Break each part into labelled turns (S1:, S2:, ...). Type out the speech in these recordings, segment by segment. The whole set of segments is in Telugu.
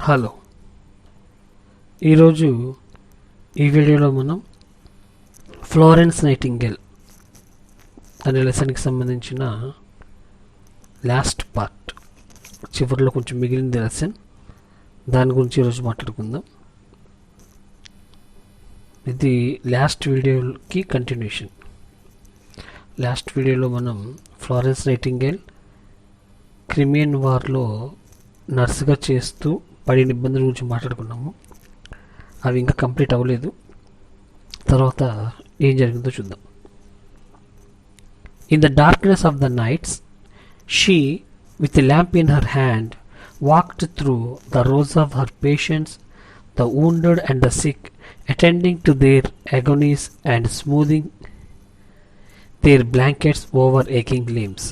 S1: హలో, ఈరోజు ఈ వీడియోలో మనం ఫ్లోరెన్స్ నైటింగేల్ అనే లెసన్కి సంబంధించిన లాస్ట్ పార్ట్, చివరిలో కొంచెం మిగిలింది లెసన్, దాని గురించి ఈరోజు మాట్లాడుకుందాం. ఇది లాస్ట్ వీడియోకి కంటిన్యూషన్. లాస్ట్ వీడియోలో మనం ఫ్లోరెన్స్ నైటింగేల్ క్రిమియన్ వార్లో నర్సుగా చేస్తూ పడిన ఇబ్బందుల గురించి మాట్లాడుకున్నాము. అవి ఇంకా కంప్లీట్ అవ్వలేదు. తర్వాత ఏం జరిగిందో చూద్దాం. In the darkness of the nights she with a lamp in her hand walked through the rows of her patients, the wounded and the sick, attending to their agonies and smoothing their blankets over aching limbs.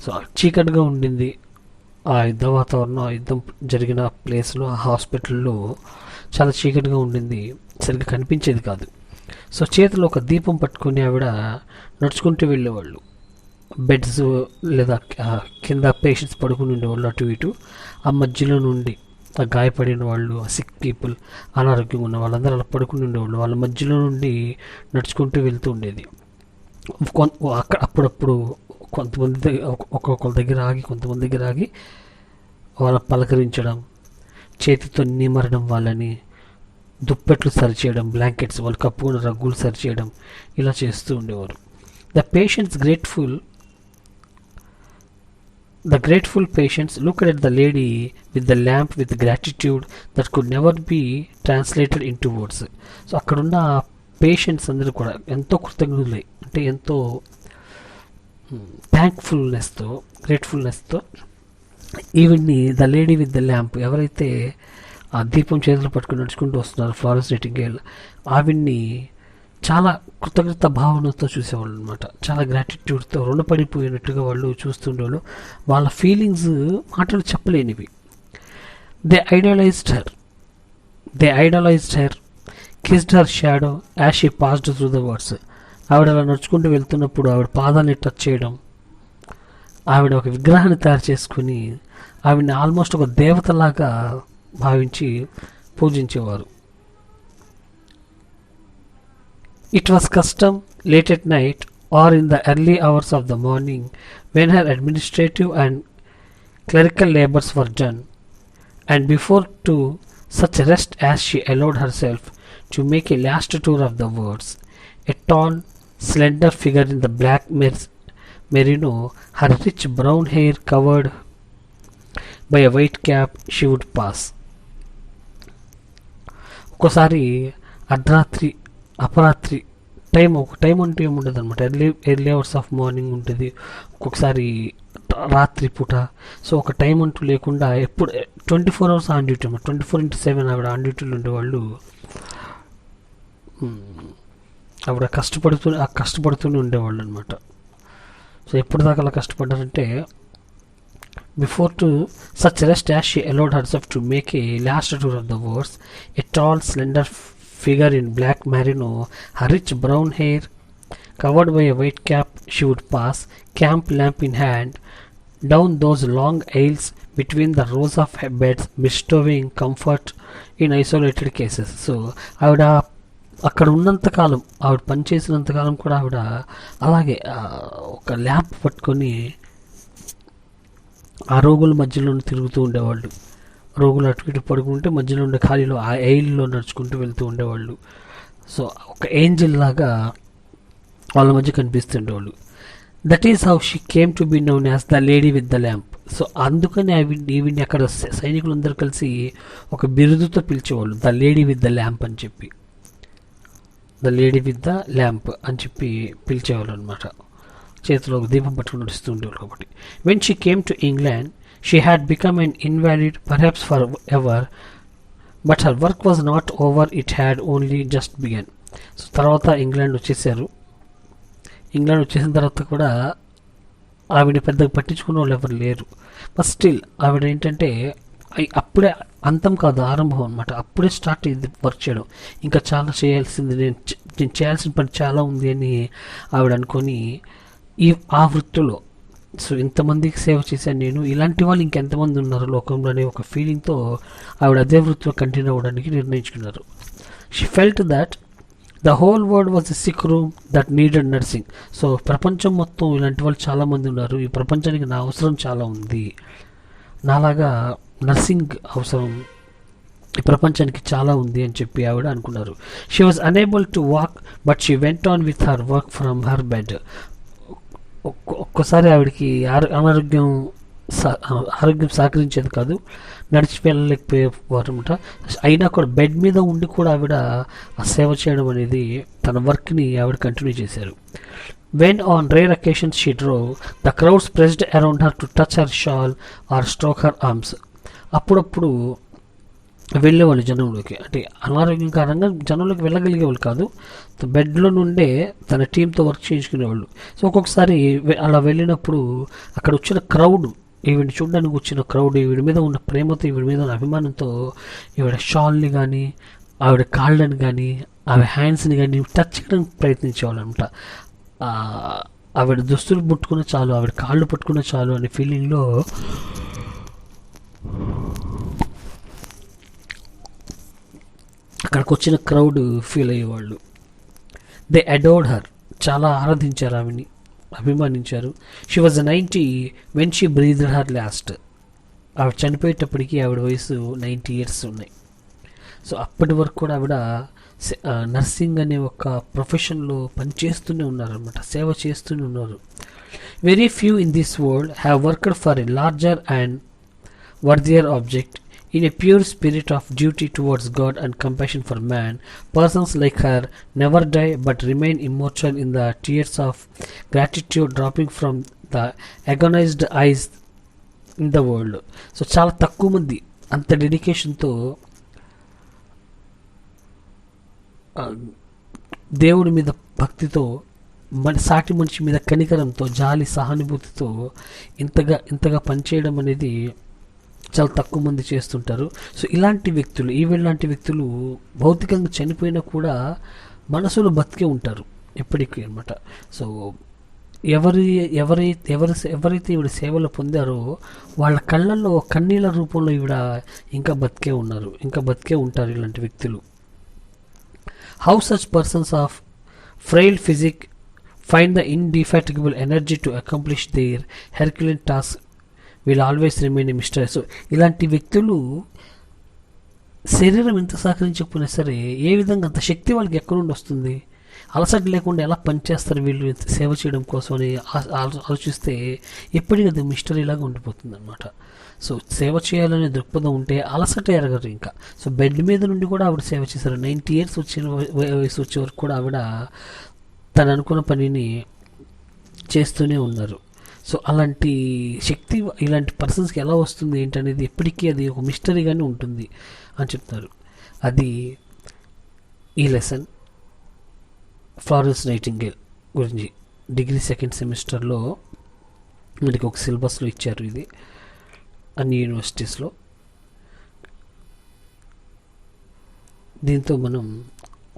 S1: So చీకటిగా ఉండింది ఆ యుద్ధ వాతావరణం. ఆ యుద్ధం జరిగిన ప్లేస్లో, ఆ హాస్పిటల్లో చాలా చీకటిగా ఉండింది, సరిగ్గా కనిపించేది కాదు. సో చేతిలో ఒక దీపం పట్టుకుని ఆవిడ నడుచుకుంటూ వెళ్ళేవాళ్ళు. బెడ్స్ లేదా కింద పేషెంట్స్ పడుకుని ఉండేవాళ్ళు అటు ఇటు. ఆ మధ్యలో నుండి ఆ గాయపడిన వాళ్ళు, ఆ సిక్ పీపుల్, అనారోగ్యంగా ఉన్న వాళ్ళందరూ అలా పడుకుని ఉండేవాళ్ళు. వాళ్ళ మధ్యలో నుండి నడుచుకుంటూ వెళ్తూ ఉండేది. అప్పుడప్పుడు కొంతమంది ఒక్కొక్కరి దగ్గర ఆగి, కొంతమంది దగ్గర ఆగి వాళ్ళ పలకరించడం, చేతితో నిమరడం, వాళ్ళని దుప్పెట్లు సరిచేయడం, బ్లాంకెట్స్ వాళ్ళు కప్పుకున్న రగ్గులు సరిచేయడం, ఇలా చేస్తూ ఉండేవారు. The grateful patients looked at the lady with the lamp with gratitude that could never be translated into words. So అక్కడున్న పేషెంట్స్ అందరూ కూడా ఎంతో కృతజ్ఞులై, అంటే ఎంతో థ్యాంక్ఫుల్నెస్తో, గ్రేట్ఫుల్నెస్తో ఈవిడ్ని, the lady with the lamp, ఎవరైతే ఆ దీపం చేతులు పట్టుకుని నడుచుకుంటూ వస్తున్నారు ఫ్లోరెన్స్ నైటింగేల్, ఆవిడ్ని చాలా కృతజ్ఞత భావనతో చూసేవాళ్ళు అనమాట. చాలా గ్రాటిట్యూడ్తో, రుణపడిపోయినట్టుగా వాళ్ళు చూస్తుండేవాళ్ళు. వాళ్ళ ఫీలింగ్స్ మాటలు చెప్పలేనివి. They idolized her, kissed her shadow as she passed through the wards. ఆవిడ అలా నడుచుకుంటూ వెళ్తున్నప్పుడు ఆవిడ పాదాన్ని టచ్ చేయడం, ఆవిడ ఒక విగ్రహాన్ని తయారు చేసుకుని ఆవిడని ఆల్మోస్ట్ ఒక దేవతలాగా భావించి పూజించేవారు. It was custom late at night or in the early hours of the morning, when her administrative and clerical labors were done, and before to such rest as she allowed herself, to make a last tour of the words, a tall, slender figure in the black merino, her rich brown hair covered by a white cap, she would pass. ఒక్కోసారి అర్ధరాత్రి, అపరాత్రి ఒక టైం అంటూ ఏముండదు అనమాట. ఎర్లీ అవర్స్ ఆఫ్ మార్నింగ్ ఉంటుంది, ఒక్కొక్కసారి రాత్రి పూట. సో ఒక టైం అంటూ లేకుండా ఎప్పుడు 24 hours ఆన్ డ్యూటీ అన్నమాట. 24/7 ఆవిడ ఆన్ డ్యూటీలో ఉండేవాళ్ళు. ఆవిడ కష్టపడుతూనే ఉండేవాళ్ళు అనమాట. సో ఎప్పుడు దాకా అలా కష్టపడ్డారంటే, before to such rest as she allowed herself to make a last tour of the wards, a tall slender figure in black merino, her rich brown hair covered by a white cap, she would pass, camp lamp in hand, down those long aisles between the rows of beds, bestowing comfort in isolated cases. So ఆవిడ అక్కడ ఉన్నంతకాలం, ఆవిడ పనిచేసినంతకాలం కూడా ఆవిడ అలాగే ఒక ల్యాంప్ పట్టుకొని ఆ రోగుల మధ్యలో తిరుగుతూ ఉండేవాళ్ళు. రోగులు అటు ఇటు పడుకుంటే మధ్యలో ఉండే ఖాళీలో ఆ ఎయిల్లో నడుచుకుంటూ వెళ్తూ ఉండేవాళ్ళు. సో ఒక ఏంజల్ లాగా వాళ్ళ మధ్య కనిపిస్తుండేవాళ్ళు. That is how she came to be known as the lady with the lamp. So అందుకని ఈవిడ్ని అక్కడ సైనికులందరూ కలిసి ఒక బిరుదుతో పిలిచేవాళ్ళు, the lady with the lamp అని చెప్పి, the lady with the lamp అని చెప్పి పిలిచేవాళ్ళు అనమాట. చేతిలో ఒక దీపం పట్టుకుని నడుస్తూ ఉండేవాళ్ళు కాబట్టి. When she came to England, she had become an invalid, perhaps forever, but her work was not over, it had only just begun. So తర్వాత ఇంగ్లాండ్ వచ్చేసారు. ఇంగ్లాండ్ వచ్చేసిన తర్వాత కూడా ఆవిడ పెద్దగా పట్టించుకున్న వాళ్ళు ఎవరు లేరు. బట్ స్టిల్ ఆవిడ ఏంటంటే అప్పుడే అంతం కాదు, ఆరంభం అనమాట. అప్పుడే స్టార్ట్ అయింది వర్క్ చేయడం. ఇంకా చాలా చేయాల్సింది, నేను చేయాల్సిన పని చాలా ఉంది అని ఆవిడ అనుకొని ఆ వృత్తిలో సో ఇంతమందికి సేవ చేశాను నేను, ఇలాంటి వాళ్ళు ఇంకెంతమంది ఉన్నారు లోకంలో అనే ఒక ఫీలింగ్తో ఆవిడ అదే వృత్తిలో కంటిన్యూ అవ్వడానికి నిర్ణయించుకున్నారు. She felt that the whole world was a sick room that needed nursing. So ప్రపంచం మొత్తం ఇలాంటి వాళ్ళు చాలామంది ఉన్నారు, ఈ ప్రపంచానికి నా అవసరం చాలా ఉంది, నాలాగా నర్సింగ్ అవసరం ఈ ప్రపంచానికి చాలా ఉంది అని చెప్పి ఆవిడ అనుకున్నారు. She was unable to walk but she went on with her work from her bed. ఒక్కసారి ఆవిడకి ఆరోగ్యం సహకరించేది కాదు, నడిచి వెళ్ళలేకపోయేవారనమాట. అయినా కూడా బెడ్ మీద ఉండి కూడా ఆవిడ ఆ సేవ చేయడం అనేది తన వర్క్ని ఆవిడ కంటిన్యూ చేశారు. When on rare occasions she drove, the crowds pressed around her to touch her shawl or stroke her arms. అప్పుడప్పుడు వెళ్ళేవాళ్ళు జనంలోకి, అంటే అనారోగ్యం కారణంగా జనంలోకి వెళ్ళగలిగేవాళ్ళు కాదు, బెడ్లో నుండే తన టీంతో వర్క్ చేయించుకునేవాళ్ళు. సో ఒక్కొక్కసారి అలా వెళ్ళినప్పుడు అక్కడ వచ్చిన క్రౌడ్, ఈవిడ చూడడానికి వచ్చిన క్రౌడ్ ఈవిడ మీద ఉన్న ప్రేమతో, ఈవిడ మీద ఉన్న అభిమానంతో ఈవిడ షాల్ని కానీ ఆవిడ కాళ్ళని కానీ ఆవిడ హ్యాండ్స్ని కానీ టచ్ చేయడానికి ప్రయత్నించేవాళ్ళు అనమాట. ఆవిడ దుస్తులు పుట్టుకున్న చాలు, ఆవిడ కాళ్ళు పట్టుకున్న చాలు అనే ఫీలింగ్లో అక్కడికి వచ్చిన క్రౌడ్ ఫీల్ అయ్యేవాళ్ళు. దే అడోర్డ్ హర్, చాలా ఆరాధించారు ఆమెని, అభిమానించారు. She was 90 when she breathed her last. ఆవిడ చనిపోయేటప్పటికి ఆవిడ వయసు 90 years ఉన్నాయి. సో అప్పటి వరకు కూడా ఆవిడ నర్సింగ్ అనే ఒక ప్రొఫెషన్లో పనిచేస్తూనే ఉన్నారనమాట, సేవ చేస్తూనే ఉన్నారు. Very few in this world have worked for a larger and worthier object in a pure spirit of duty towards God and compassion for man. Persons like her never die but remain immortal in the tears of gratitude dropping from the agonized eyes in the world. So చాలా తక్కువ మంది అంత డెడికేషన్తో దేవుడి మీద భక్తితో, సాటి మనిషి మీద కనికరంతో, జాలి సహానుభూతితో ఇంతగా పనిచేయడం అనేది చాలా తక్కువ మంది చేస్తుంటారు. సో ఇలాంటి వ్యక్తులు, ఈవిలాంటి వ్యక్తులు భౌతికంగా చనిపోయినా కూడా మనసులో బతికే ఉంటారు ఎప్పటికీ అనమాట. సో ఎవరైతే ఈవిడ సేవలు పొందారో వాళ్ళ కళ్ళల్లో కన్నీళ్ళ రూపంలో ఈవిడ ఇంకా బతికే ఉంటారు ఇలాంటి వ్యక్తులు. How such persons of frail physique find the indefatigable energy to accomplish their herculean task will always remain a mystery. So ఇలాంటి వ్యక్తులు శరీరం ఎంత సహకరించకపోయినా సరే ఏ విధంగా అంత శక్తి వాళ్ళకి ఎక్కడి నుండి వస్తుంది, అలసట లేకుండా ఎలా పనిచేస్తారు వీళ్ళు సేవ చేయడం కోసం అని ఆలోచిస్తే ఎప్పటికీ అది మిస్టరీలాగా ఉండిపోతుంది అనమాట. సో సేవ చేయాలనే దృక్పథం ఉంటే అలసట ఎరగరు ఇంకా. సో బెడ్ మీద నుండి కూడా ఆవిడ సేవ చేశారు. 90 years వయసు వచ్చే వరకు కూడా ఆవిడ తను అనుకున్న పనిని చేస్తూనే ఉన్నారు. సో అలాంటి శక్తి ఇలాంటి పర్సన్స్కి ఎలా వస్తుంది ఏంటనేది ఎప్పటికీ అది ఒక మిస్టరీగానే ఉంటుంది అని చెప్తారు. అది ఈ లెసన్ ఫ్లోరెన్స్ నైటింగేల్ గురించి డిగ్రీ 2nd సెమిస్టర్లో మనకి ఒక సిలబస్లో ఇచ్చారు ఇది అన్ని యూనివర్సిటీస్లో. దీంతో మనం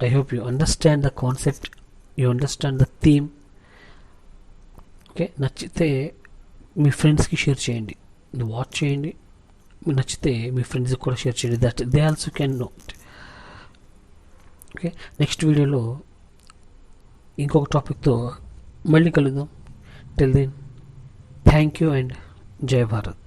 S1: I hope you understand the concept, you understand the theme. Okay, నచ్చితే మీ ఫ్రెండ్స్కి షేర్ చేయండి, వాచ్ చేయండి, నచ్చితే మీ ఫ్రెండ్స్కి కూడా షేర్ చేయండి, that they also can know it. Okay, next వీడియోలో ఇంకొక టాపిక్తో మళ్ళీ కలుద్దాం. Till then thank you and Jai Bharat.